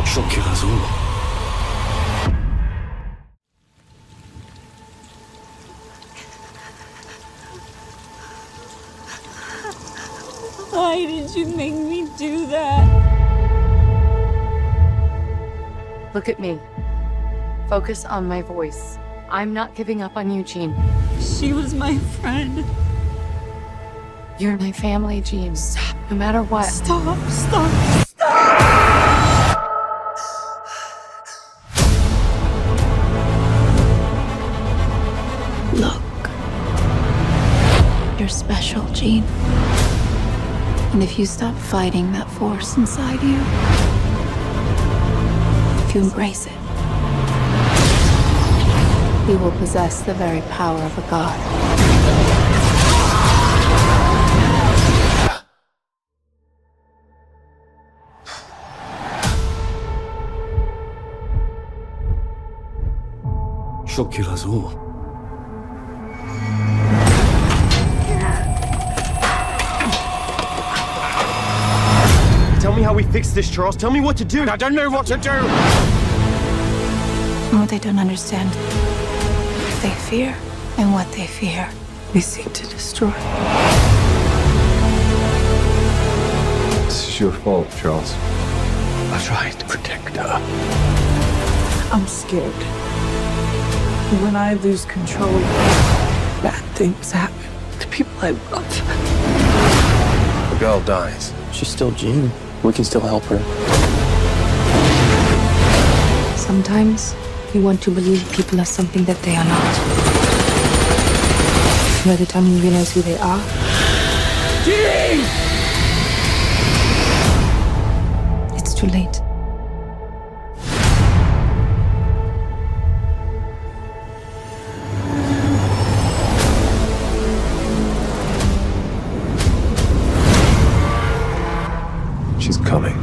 Šokira zło. Why did you make me do that? Look at me. Focus on my voice. I'm not giving up on you, Jean. She was my friend. You're my family, Jean. Stop, no matter what. Stop. Look. You're special, Jean. And if you stop fighting that force inside you, if you embrace it, you will possess the very power of a god. Šokira zło. Tell me how we fix this, Charles. Tell me what to do. I don't know what to do. What they don't understand, what they fear, and what they fear, they seek to destroy. This is your fault, Charles. I tried to protect her. I'm scared. When I lose control, bad things happen to people I love. The girl dies. She's still Jean. We can still help her. Sometimes you want to believe people are something that they are not. By the time you realize who they are, it's too late. She's coming.